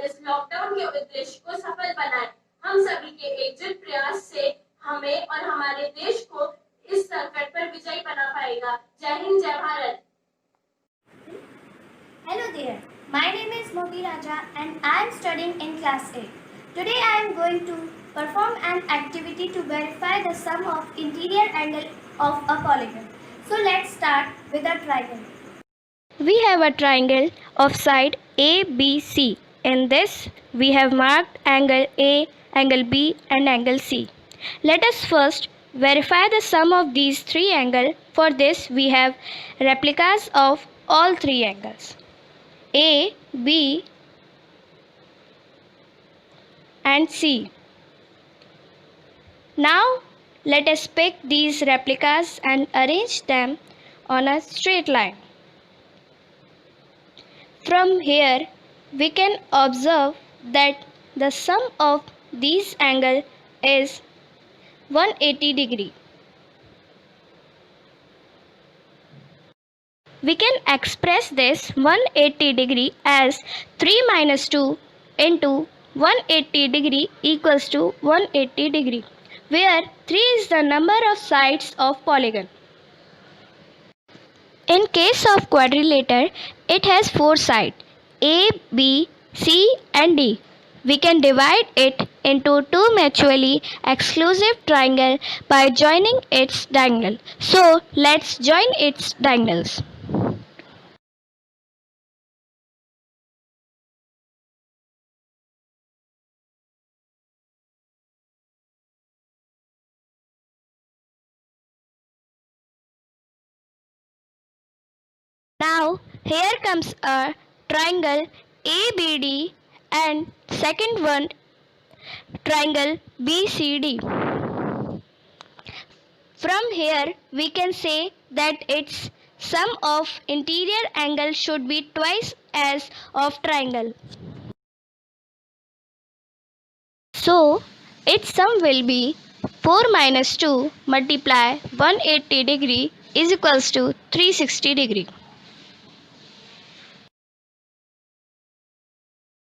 मिलकर इस लॉकडाउन के उद्देश्य को सफल बनाएं। हम सभी के एकजुट प्रयास से हमें और हमारे देश को इस संकट पर विजयी बना पाएगा। जय हिंद, जय Bharat. Hello there, my name is Mobi Raja and I am studying in class 8. Today I am going to perform an activity to verify the sum of interior angle of a polygon. So let's start with a triangle. We have a triangle of side ABC. In this, we have marked angle A, angle B and angle C. Let us first verify the sum of these three angles. For this, we have replicas of all three angles. A, B and C. Now, let us pick these replicas and arrange them on a straight line. From here, we can observe that the sum of these angles is 180 degree. We can express this 180 degree as 3 minus 2 into 180 degree equals to 180 degree, where 3 is the number of sides of polygon. In case of quadrilateral, it has 4 sides A, B, C and D. We can divide it into 2 mutually exclusive triangles by joining its diagonal. So let's join its diagonals. Now here comes a triangle ABD and second one triangle BCD. From here we can say that its sum of interior angle should be twice as of triangle. So its sum will be 4 minus 2 multiply 180 degree is equals to 360 degree.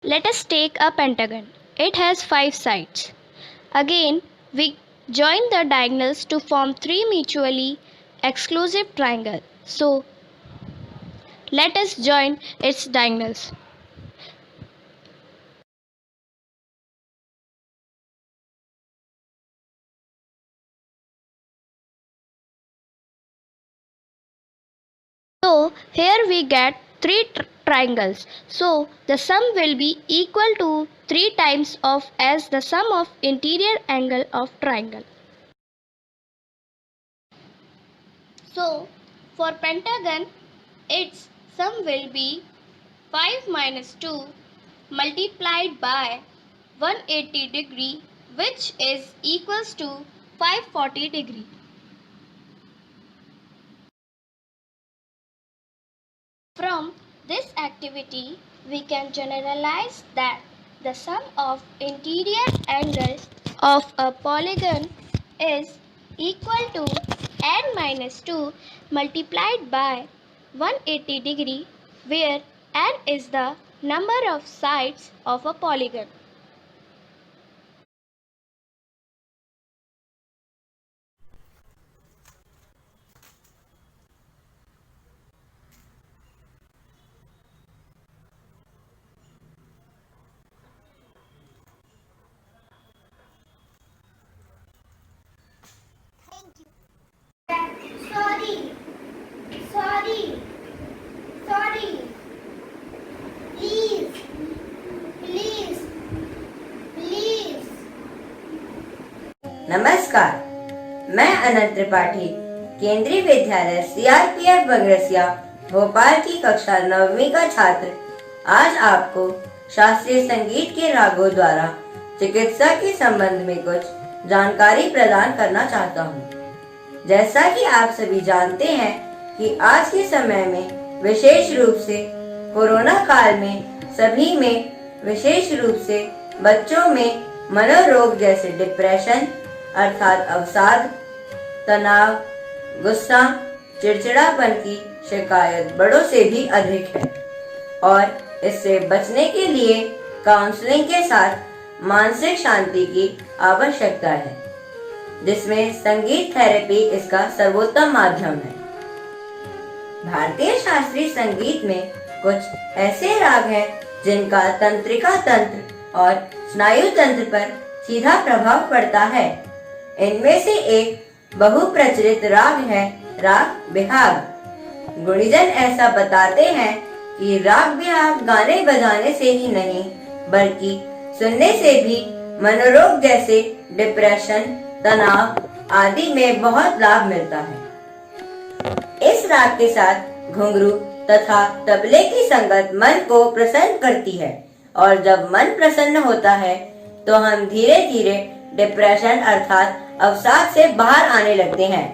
Let us take a pentagon. It has 5 sides. Again, we join the diagonals to form 3 mutually exclusive triangles. So, let us join its diagonals. So, here we get 3 triangles. So, the sum will be equal to 3 times of as the sum of interior angle of triangle. So, for pentagon, its sum will be 5 minus 2 multiplied by 180 degree, which is equals to 540 degree. From this activity, we can generalize that the sum of interior angle of a polygon is equal to n minus 2 multiplied by 180 degree, where n is the number of sides of a polygon. Sorry. Please. नमस्कार, मैं अनंत त्रिपाठी केंद्रीय विद्यालय CRPF बगरसिया Bhopal की कक्षा 9वीं का छात्र आज आपको शास्त्रीय संगीत के रागों द्वारा चिकित्सा के संबंध में कुछ जानकारी प्रदान करना चाहता हूँ। जैसा कि आप सभी जानते हैं कि आज के समय में विशेष रूप से कोरोना काल में सभी में विशेष रूप से बच्चों में मनोरोग जैसे डिप्रेशन अर्थात अवसाद, तनाव, गुस्सा, चिड़चिड़ापन की शिकायत बड़ों से भी अधिक है और इससे बचने के लिए काउंसलिंग के साथ मानसिक शांति की आवश्यकता है, जिसमें संगीत थेरेपी इसका सर्वोत्तम माध्यम है। भारतीय शास्त्रीय संगीत में कुछ ऐसे राग हैं जिनका तंत्रिका तंत्र और स्नायु तंत्र पर सीधा प्रभाव पड़ता है। इनमें से एक बहुप्रचलित राग है राग बिहाग। गुणीजन ऐसा बताते हैं कि राग बिहाग गाने बजाने से ही नहीं बल्कि सुनने से भी मनोरोग जैसे डिप्रेशन, तनाव आदि में बहुत लाभ मिलता है। इस राग के साथ घुंघरू तथा तबले की संगत मन को प्रसन्न करती है और जब मन प्रसन्न होता है तो हम धीरे धीरे डिप्रेशन अर्थात अवसाद से बाहर आने लगते हैं।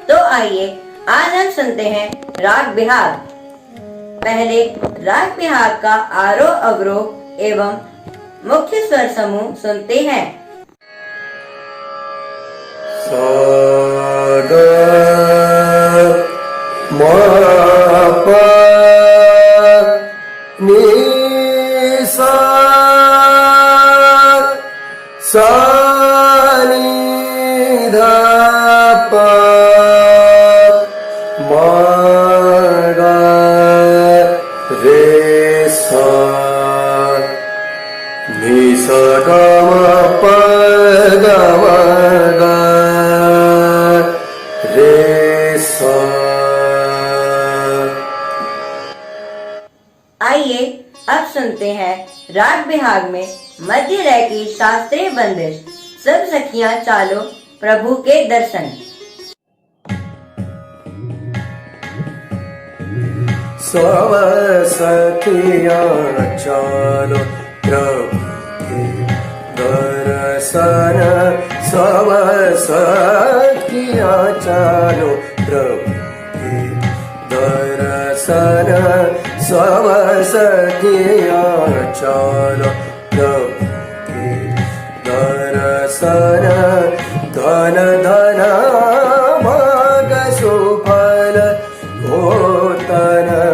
तो आइए आज हम सुनते हैं राग बिहाग। पहले राग बिहाग का आरोह अवरोह एवं मुख्य स्वर समूह सुनते हैं। सा ग म प नि सा सा नि ध प म ग रे सा नि सा ग म प ग म ग रे सा। आइए अब सुनते हैं राग बिहाग में मध्य लय की शास्त्रीय बंदिश सब सखियां चालो प्रभु के दर्शन। सब सखियां चालो प्रभु के दर्शन, सब सखियां चालो प्रभु के दर्शन, सब सखियां चालो प्रभु के दर्शन। धन धन भाग सुफल होतनयन,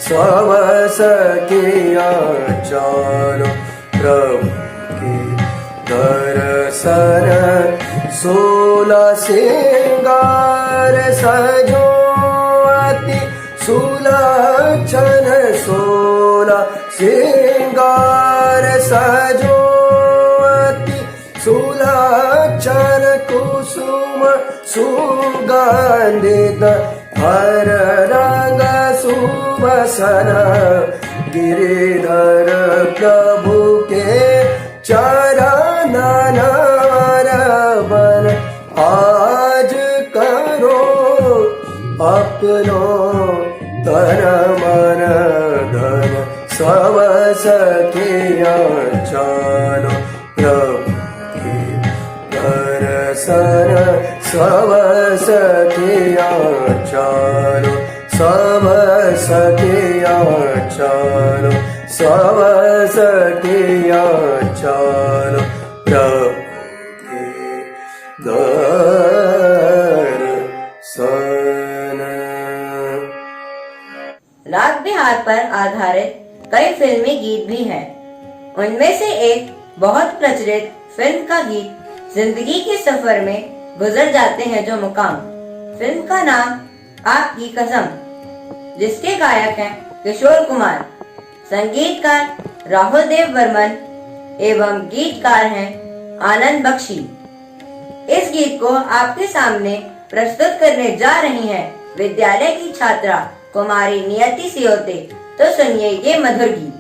सब सखियां चालो प्रभु के दर्शन। सोलह सिंगार सजो अति सुलक्षण, सोलह सिंगार सजो अति सुलक्षण। कुसुम सुगंधित हर रंग सुबसन, गिरिधर प्रभु के चरण नमन। आज करो अपनो तन मन धन, सब सखियां चालो प्रभु के दर्शन, सब सखियां चालो, सब सखियां चालो, सब सखियां चालो प्रभु के दर्शन। राग बिहार पर आधारित कई फिल्मी गीत भी हैं। उनमें से एक बहुत प्रचलित फिल्म का गीत जिंदगी के सफर में गुजर जाते हैं जो मुकाम। फिल्म का नाम आपकी कसम, जिसके गायक हैं किशोर कुमार, संगीतकार राहुल देव बर्मन एवं गीतकार हैं आनंद बख्शी। इस गीत को आपके सामने प्रस्तुत करने जा रही हैं विद्यालय की छात्रा कुमारी नियति सियोते। तो सुनिए ये मधुर गीत।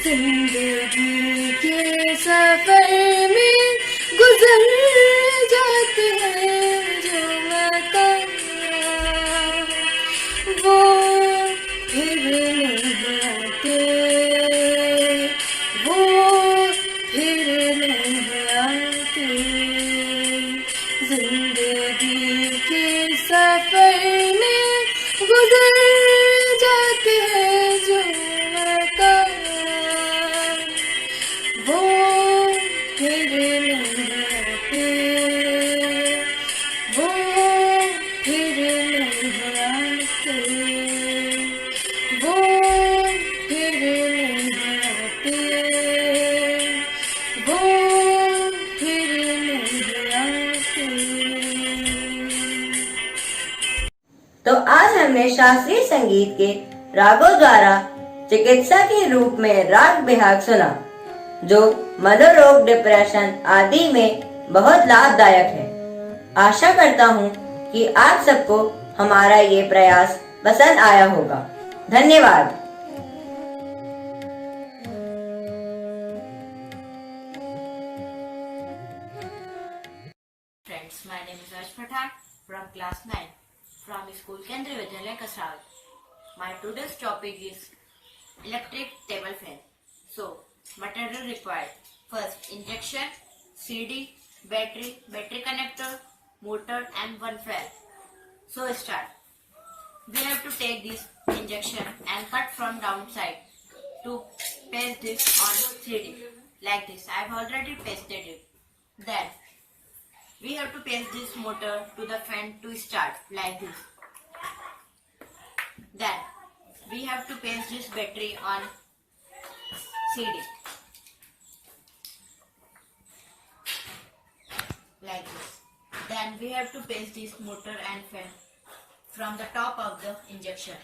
जिंदगी के सफर में गुजर जाते हैं जो मकाम, वो फिर नहीं आते, वो फिर नहीं आते। जिंदगी के सफर में गुजर जाते हैं जो मकाम, वो फिर नहीं आते। आज हमने शास्त्रीय संगीत के रागों द्वारा चिकित्सा के रूप में राग बिहाग सुना, जो मनोरोग, डिप्रेशन आदि में बहुत लाभदायक है। आशा करता हूँ कि आप सबको हमारा ये प्रयास पसंद आया होगा। धन्यवाद। Friends, my name is Raj Pathan from class 9 from school Kendriya Vidyalaya Kasal. My today's topic is electric table fan. So, material required: first injection, CD, battery connector, motor and one fan. So start. We have to take this injection and cut from downside to paste this on CD like this. I have already pasted it. Then we have to paste this motor to the fan to start like this. Then we have to paste this battery on CD like this. Then we have to paste this motor and fan from the top of the injection.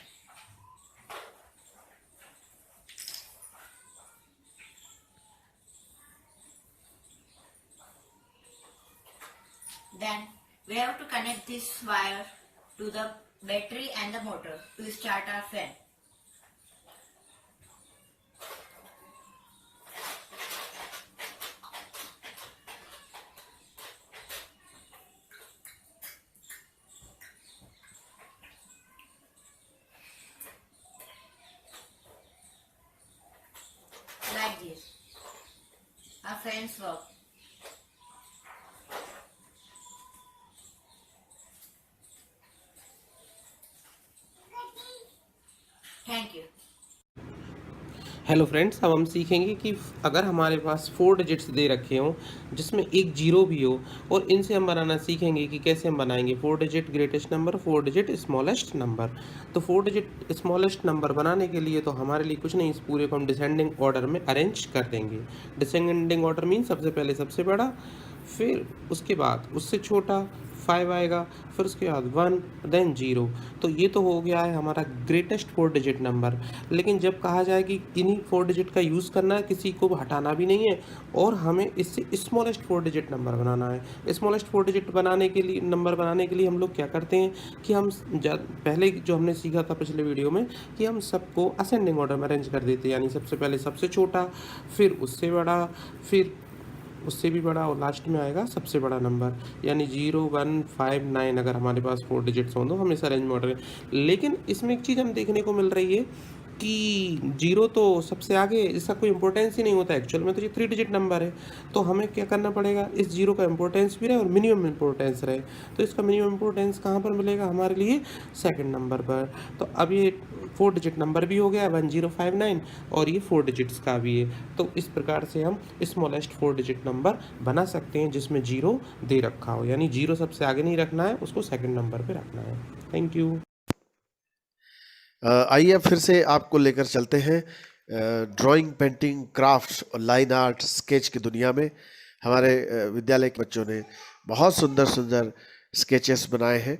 Then we have to connect this wire to the battery and the motor to start our fan. Like this, our fans work. Thank you. Hello friends, अब हम सीखेंगे कि अगर हमारे पास 4 digits दे रखे हों जिसमें एक जीरो भी हो, और इनसे हम बनाना सीखेंगे कि कैसे हम बनाएंगे 4 digit greatest number, 4 digit smallest number. तो 4 डिजिट स्मॉलेस्ट नंबर बनाने के लिए तो हमारे लिए कुछ नहीं, इस पूरे को हम डिसेंडिंग ऑर्डर में अरेंज कर देंगे। डिसेंडिंग ऑर्डर मीन सबसे पहले सबसे बड़ा, फिर उसके बाद उससे छोटा 5 आएगा, फिर उसके बाद 1, देन 0। तो ये तो हो गया है हमारा ग्रेटेस्ट 4 डिजिट नंबर। लेकिन जब कहा जाए कि इन्हीं 4 डिजिट का यूज़ करना है, किसी को हटाना भी नहीं है, और हमें इससे स्मॉलेस्ट 4 डिजिट नंबर बनाना है। स्मॉलेस्ट 4 डिजिट बनाने के लिए हम लोग क्या करते हैं कि हम पहले जो हमने सीखा था पिछले वीडियो में कि हम सबको असेंडिंग ऑर्डर में अरेंज कर देते हैं, यानी सबसे पहले सबसे छोटा, फिर उससे बड़ा, फिर उससे भी बड़ा, और लास्ट में आएगा सबसे बड़ा नंबर, यानी 0, 1, 5, 9 अगर हमारे पास 4 डिजिट्स हों तो हम इस अरेंज में ऑर्डर। लेकिन इसमें एक चीज़ हम देखने को मिल रही है कि 0 तो सबसे आगे, इसका कोई इंपॉर्टेंस ही नहीं होता एक्चुअल में, तो ये 3 डिजिट नंबर है। तो हमें क्या करना पड़ेगा, इस 0 का इंपॉर्टेंस भी रहे और मिनिमम इंपॉर्टेंस रहे। तो इसका मिनिमम इंपॉर्टेंस कहाँ पर मिलेगा हमारे लिए, सेकंड नंबर पर। तो अब ये 4 डिजिट नंबर भी हो गया 1059, और ये 4 डिजिट्स का भी है। तो इस प्रकार से हम स्मॉलेस्ट 4 डिजिट नंबर बना सकते हैं जिसमें 0 दे रखा हो, यानी 0 सबसे आगे नहीं रखना है, उसको सेकंड नंबर पे रखना है। Thank you. आइए अब फिर से आपको लेकर चलते हैं ड्राइंग, पेंटिंग, क्राफ्ट और लाइन आर्ट, स्केच की दुनिया में। हमारे विद्यालय के बच्चों ने बहुत सुंदर सुंदर स्केचेस बनाए हैं,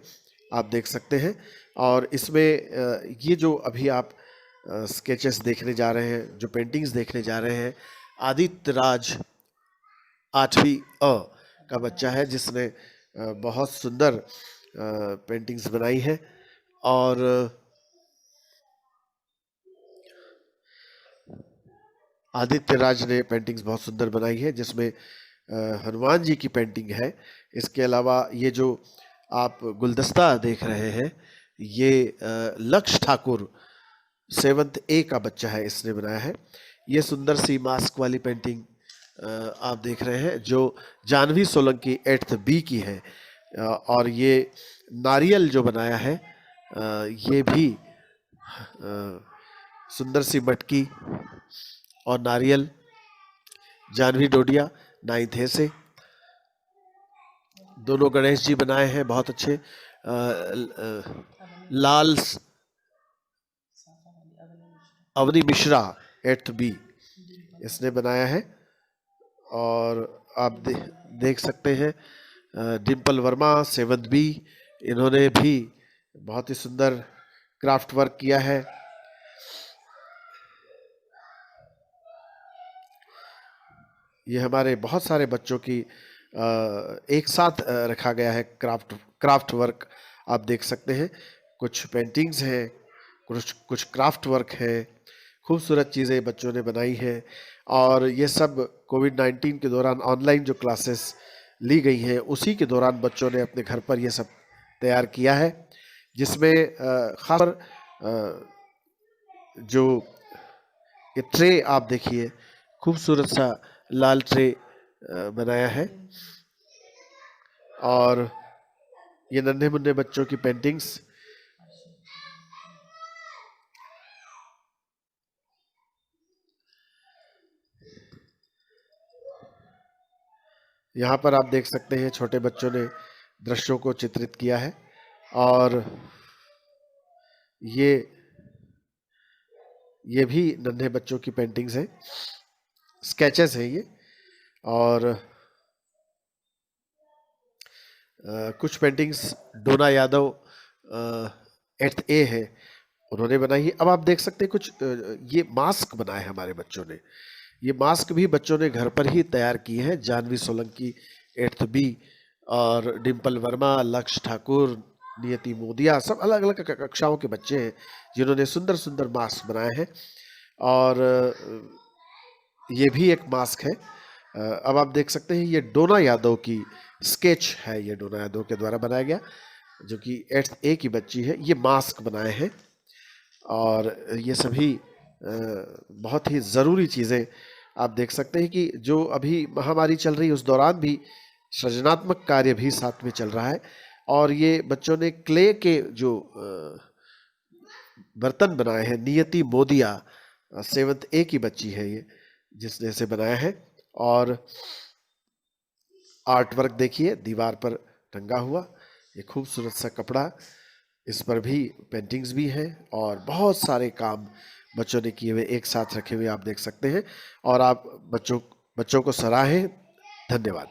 आप देख सकते हैं। और इसमें ये जो अभी आप स्केचेस देखने जा रहे हैं, जो पेंटिंग्स देखने जा रहे हैं, आदित्य राज 8वीं अ का बच्चा है जिसने बहुत सुंदर पेंटिंग्स बनाई है। और आदित्य राज ने पेंटिंग्स बहुत सुंदर बनाई है जिसमें हनुमान जी की पेंटिंग है। इसके अलावा ये जो आप गुलदस्ता देख रहे हैं, ये लक्ष्य ठाकुर 7th A का बच्चा है, इसने बनाया है। ये सुंदर सी मास्क वाली पेंटिंग आप देख रहे हैं जो जानवी सोलंकी 8th B की है। और ये नारियल जो बनाया है, ये भी सुंदर सी मटकी और नारियल, जानवी डोडिया 9th A से। दोनों गणेश जी बनाए हैं बहुत अच्छे। लाल अवनी मिश्रा 8th B इसने बनाया है। और आप देख सकते हैं डिम्पल वर्मा 7th B, इन्होंने भी बहुत ही सुंदर क्राफ्ट वर्क किया है। ये हमारे बहुत सारे बच्चों की एक साथ रखा गया है क्राफ्ट वर्क। आप देख सकते हैं कुछ पेंटिंग्स हैं, कुछ क्राफ्ट वर्क है, खूबसूरत चीज़ें बच्चों ने बनाई है। और ये सब कोविड-19 के दौरान ऑनलाइन जो क्लासेस ली गई हैं उसी के दौरान बच्चों ने अपने घर पर ये सब तैयार किया है, जिसमें खास जो ये ट्रे आप देखिए, खूबसूरत सा लाल ट्रे बनाया है। और ये नन्हे मुन्ने बच्चों की पेंटिंग्स, यहाँ पर आप देख सकते हैं छोटे बच्चों ने दृश्यों को चित्रित किया है। और ये भी नन्हे बच्चों की पेंटिंग्स हैं, स्केचेस हैं ये। और कुछ paintings Dona Yadav 8th A है, उन्होंने बनाई है। अब आप देख सकते हैं कुछ ये मास्क बनाए हैं हमारे बच्चों ने। ये मास्क भी बच्चों ने घर पर ही तैयार किए हैं। जानवी सोलंकी 8th B और डिम्पल वर्मा, लक्ष्य ठाकुर, नियति मोदिया, सब अलग अलग कक्षाओं के बच्चे हैं जिन्होंने सुंदर सुंदर मास्क बनाए हैं। और ये भी एक मास्क है। अब आप देख सकते हैं ये डोना यादव की स्केच है, ये डोना यादव के द्वारा बनाया गया, जो कि 8th A की बच्ची है। ये मास्क बनाए हैं और ये सभी बहुत ही ज़रूरी चीज़ें आप देख सकते हैं कि जो अभी महामारी चल रही है उस दौरान भी सृजनात्मक कार्य भी साथ में चल रहा है। और ये बच्चों ने क्ले के जो बर्तन बनाए हैं, नियति मोदिया 7th A की बच्ची है ये, जिसने इसे बनाया है। और आर्ट वर्क देखिए दीवार पर टंगा हुआ, ये खूबसूरत सा कपड़ा, इस पर भी पेंटिंग्स भी हैं और बहुत सारे काम बच्चों ने किए हुए एक साथ रखे हुए आप देख सकते हैं। और आप बच्चों को सराहें। धन्यवाद।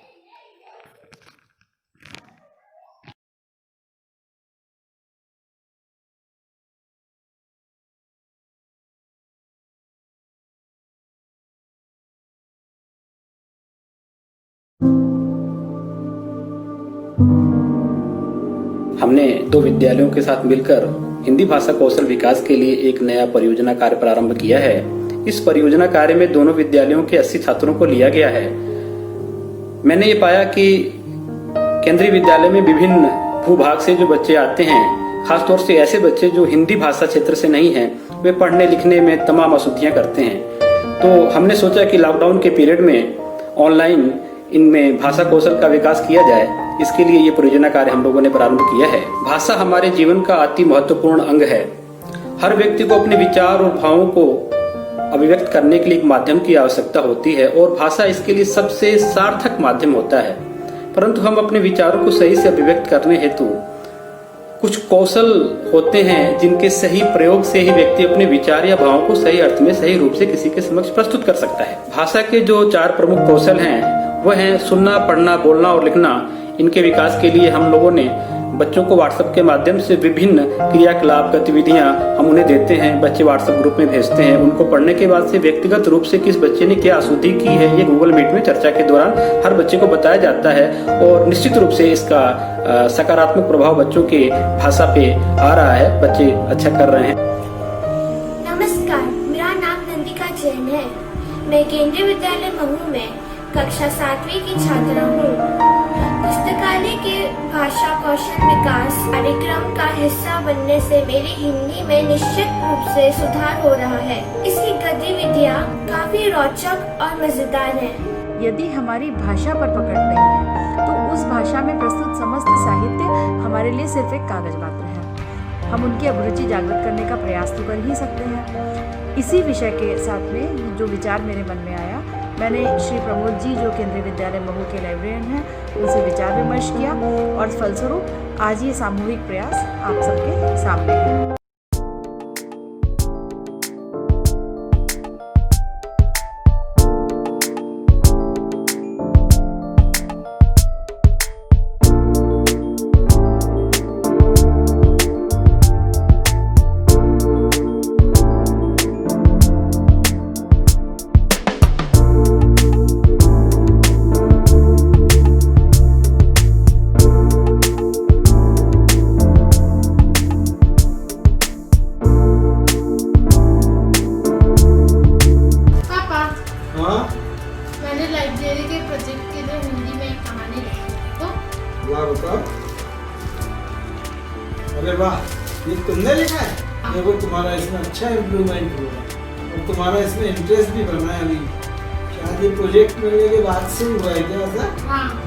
हमने 2 विद्यालयों के साथ मिलकर हिंदी भाषा कौशल विकास के लिए एक नया परियोजना कार्य प्रारंभ किया है। इस परियोजना कार्य में दोनों विद्यालयों के 80 छात्रों को लिया गया है। मैंने ये पाया कि केंद्रीय विद्यालय में विभिन्न भूभाग से जो बच्चे आते हैं, खासतौर से ऐसे बच्चे जो हिंदी भाषा क्षेत्र से नहीं हैं, वे पढ़ने लिखने में तमाम अशुद्धियां करते हैं। तो हमने सोचा कि लॉकडाउन के पीरियड में ऑनलाइन इनमें भाषा कौशल का विकास किया जाए। इसके लिए ये परियोजना कार्य हम लोगों ने प्रारंभ किया है। भाषा हमारे जीवन का अति महत्वपूर्ण अंग है। हर व्यक्ति को अपने विचार और भावों को अभिव्यक्त करने के लिए एक माध्यम की आवश्यकता होती है और भाषा इसके लिए सबसे सार्थक माध्यम होता है। परंतु हम अपने विचारों को सही से अभिव्यक्त करने हेतु कुछ कौशल होते हैं जिनके सही प्रयोग से ही व्यक्ति अपने विचार या भावों को सही अर्थ में सही रूप से किसी के समक्ष प्रस्तुत कर सकता है। भाषा के जो 4 प्रमुख कौशल हैं वह हैं सुनना, पढ़ना, बोलना और लिखना। इनके विकास के लिए हम लोगों ने बच्चों को व्हाट्सएप के माध्यम से विभिन्न क्रियाकलाप गतिविधियां हम उन्हें देते हैं। बच्चे व्हाट्सएप ग्रुप में भेजते हैं। उनको पढ़ने के बाद से व्यक्तिगत रूप से किस बच्चे ने क्या अशुद्धि की है ये गूगल मीट में चर्चा के दौरान हर बच्चे को बताया जाता है और निश्चित रूप से इसका सकारात्मक प्रभाव बच्चों के भाषा पे आ रहा है। बच्चे अच्छा कर रहे हैं। नमस्कार, मेरा नाम नंदिका जैन है। मैं केंद्रीय विद्यालय महू में कक्षा 7वीं की छात्रा हूँ। पुस्तकालय के भाषा कौशल विकास कार्यक्रम का हिस्सा बनने से मेरी हिंदी में निश्चित रूप से सुधार हो रहा है। इसकी गतिविधियाँ काफी रोचक और मजेदार हैं। यदि हमारी भाषा पर पकड़ नहीं है तो उस भाषा में प्रस्तुत समस्त साहित्य हमारे लिए सिर्फ एक कागज मात्र है। हम उनकी अभिरुचि जागृत करने का प्रयास तो कर ही सकते हैं। इसी विषय के साथ में जो विचार मेरे मन में आया, मैंने श्री प्रमोद जी जो केंद्रीय विद्यालय महू के लाइब्रेरियन हैं उनसे विचार विमर्श किया और फलस्वरूप आज ये सामूहिक प्रयास आप सबके सामने है। देखो तुम्हारा इसमें अच्छा इम्प्रूवमेंट हुआ और तुम्हारा इसमें इंटरेस्ट भी बना है अभी। शायद ये प्रोजेक्ट मिलने के बाद से हुआ है क्या ऐसा? हाँ।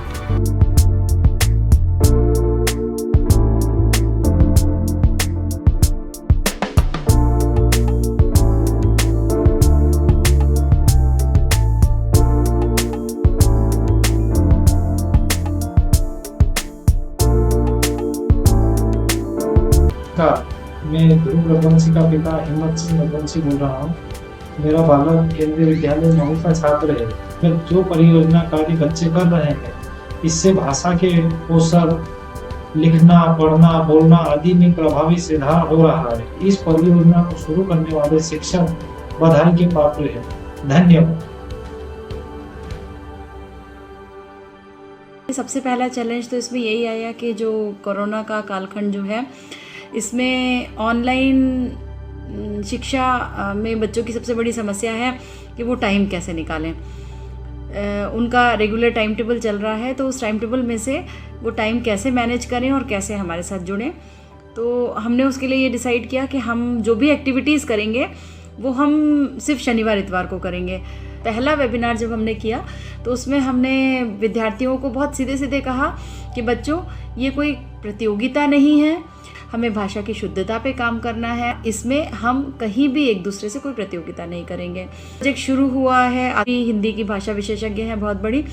मैं ध्रुव रघुवंशी का पिता हिम्मत सिंह रघुवंशी बोल रहा हूँ। मेरा बालक केंद्रीय विद्यालय महू का छात्र है। मैं जो परियोजना कार्य बच्चे कर रहे हैं, इससे भाषा के कौशल, लिखना, पढ़ना, बोलना आदि में प्रभावी सुधार हो रहा है। इस परियोजना को शुरू करने वाले शिक्षक बधाई के पात्र हैं। धन्यवाद। सबसे पहला चैलेंज तो इसमें यही आया कि जो कोरोना का कालखंड जो है, इसमें ऑनलाइन शिक्षा में बच्चों की सबसे बड़ी समस्या है कि वो टाइम कैसे निकालें। उनका रेगुलर टाइम टेबल चल रहा है, तो उस टाइम टेबल में से वो टाइम कैसे मैनेज करें और कैसे हमारे साथ जुड़ें। तो हमने उसके लिए ये डिसाइड किया कि हम जो भी एक्टिविटीज़ करेंगे वो हम सिर्फ शनिवार इतवार को करेंगे। पहला वेबिनार जब हमने किया तो उसमें हमने विद्यार्थियों को बहुत सीधे सीधे कहा कि बच्चों, ये कोई प्रतियोगिता नहीं है, हमें भाषा की शुद्धता पे काम करना है। इसमें हम कहीं भी एक दूसरे से कोई प्रतियोगिता नहीं करेंगे। प्रोजेक्ट शुरू हुआ है, अभी हिंदी की भाषा विशेषज्ञ हैं बहुत बड़ी,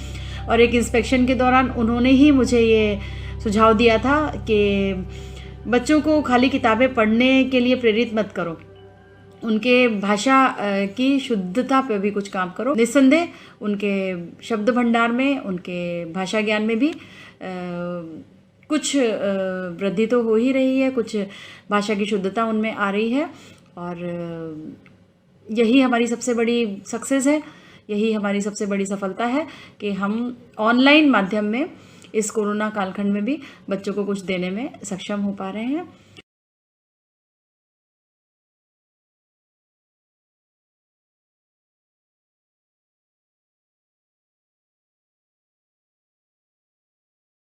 और एक इंस्पेक्शन के दौरान उन्होंने ही मुझे ये सुझाव दिया था कि बच्चों को खाली किताबें पढ़ने के लिए प्रेरित मत करो, उनके भाषा की शुद्धता पे भी कुछ काम करो। निस्संदेह उनके शब्द भंडार में, उनके भाषा ज्ञान में भी कुछ वृद्धि तो हो ही रही है, कुछ भाषा की शुद्धता उनमें आ रही है, और यही हमारी सबसे बड़ी सक्सेस है, यही हमारी सबसे बड़ी सफलता है कि हम ऑनलाइन माध्यम में इस कोरोना कालखंड में भी बच्चों को कुछ देने में सक्षम हो पा रहे हैं।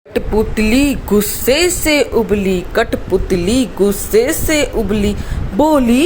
कठपुतली गुस्से से उबली, कठपुतली गुस्से से उबली, बोली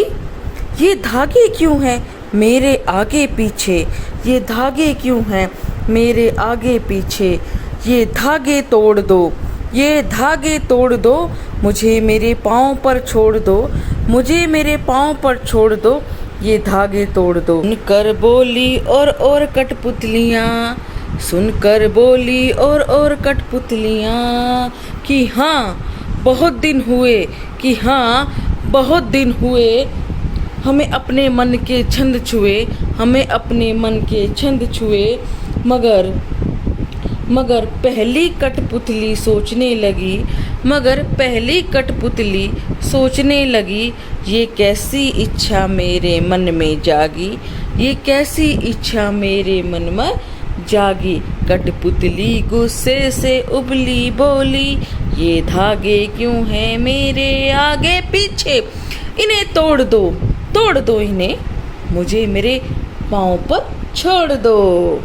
ये धागे क्यों हैं मेरे आगे पीछे, ये धागे क्यों हैं मेरे आगे पीछे, ये धागे तोड़ दो, ये धागे तोड़ दो, मुझे मेरे पाँव पर छोड़ दो, मुझे मेरे पाँव पर छोड़ दो, ये धागे तोड़ दो। सुनकर बोली और कठपुतलियाँ, सुनकर बोली और कठपुतलियाँ कि हाँ बहुत दिन हुए, कि हाँ बहुत दिन हुए, हमें अपने मन के छंद छुए, हमें अपने मन के छंद छुए, मगर पहली कठपुतली सोचने लगी, मगर पहली कठपुतली सोचने लगी, ये कैसी इच्छा मेरे मन में जागी, ये कैसी इच्छा मेरे मन में जागी। कठपुतली गुस्से से उबली, बोली ये धागे क्यों हैं मेरे आगे पीछे, इन्हें तोड़ दो इन्हें, मुझे मेरे पाँव पर छोड़ दो।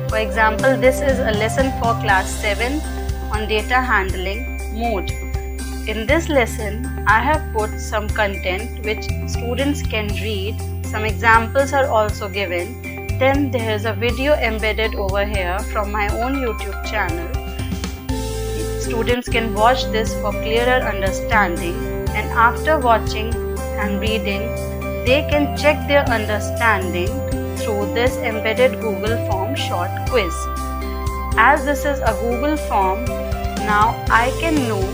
For example, this is a lesson for class 7 on data handling mode. In this lesson, I have put some content which students can read. Some examples are also given. Then there is a video embedded over here from my own YouTube channel. students can watch this for clearer understanding, and after watching and reading, they can check their understanding through this embedded Google Form short quiz. As this is a Google Form, now I can know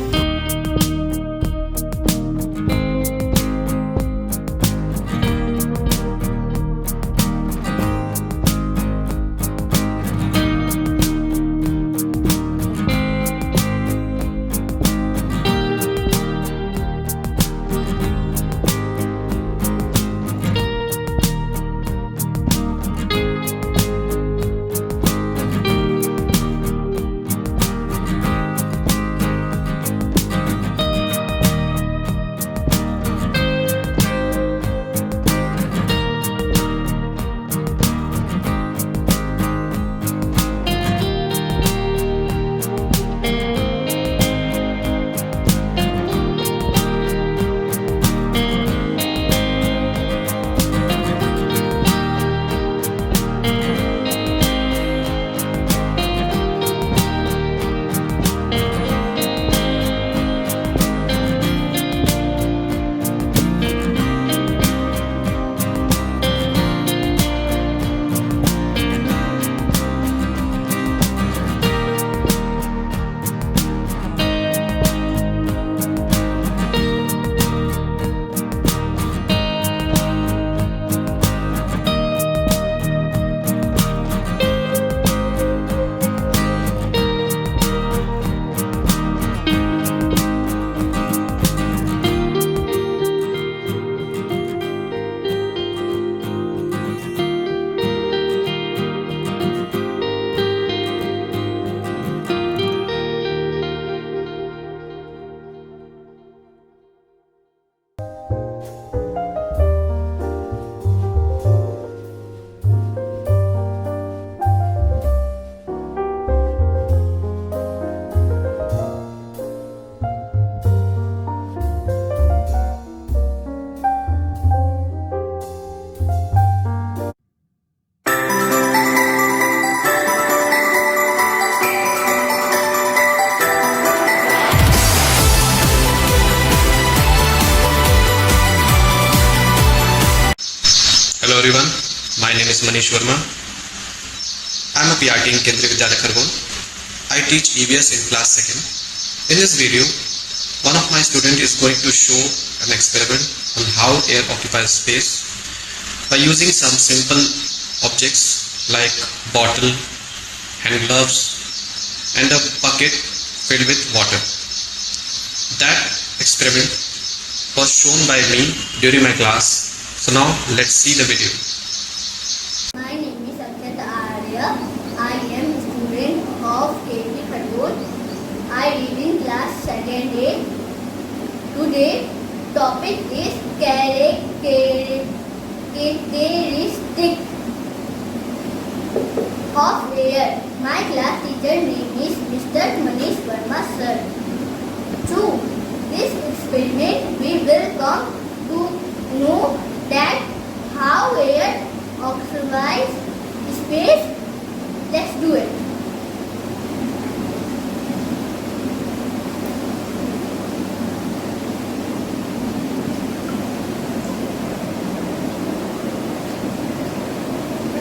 Hello everyone, my name is Manish Verma. I am a PRT in Kendriya Vidyalaya Khargone. I teach EVS in class 2nd. In this video, one of my students is going to show an experiment on how air occupies space by using some simple objects like bottle, hand gloves and a bucket filled with water. That experiment was shown by me during my class. So now let's see the video. My name is Akshata Arya. I am a student of KP Khargone. I read in class 2nd A. Today topic is characteristic of air. My class teacher name is Mr. Manish Verma sir. Through this experiment we will come to know that how air occupies space. Let's do it.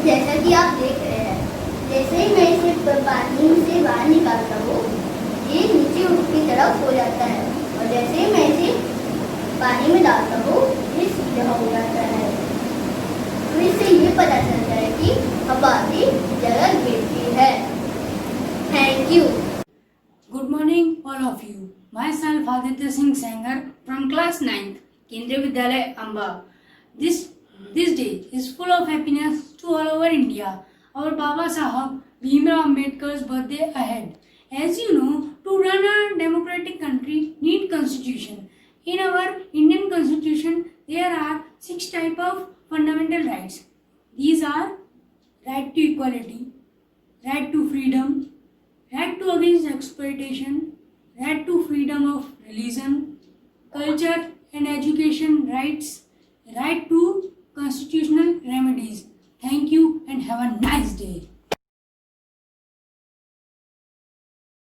जैसा कि आप देख रहे हैं, जैसे ही मैं इसे पानी से बाहर निकालता हूँ, ये नीचे की तरफ हो जाता है और जैसे ही मैं इसे पानी में डालता हूँ, ये सीधा हो जाता है। तो इससे ये पता चलता है कि हवा भी जगह गिरती है। Thank you. Good morning all of you. Myself Aditya Singh Sanger from class 9th, Kendriya Vidyalaya Amba. This day is full of happiness to all over India. Our Baba Sahab Bhimrao Ambedkar's birthday ahead. As you know, to run a democratic country need constitution. In our Indian constitution, there are 6 types of fundamental rights. These are right to equality, right to freedom, right to against exploitation, right to freedom of religion, culture and education rights, right to constitutional remedies. Thank you and have a nice day.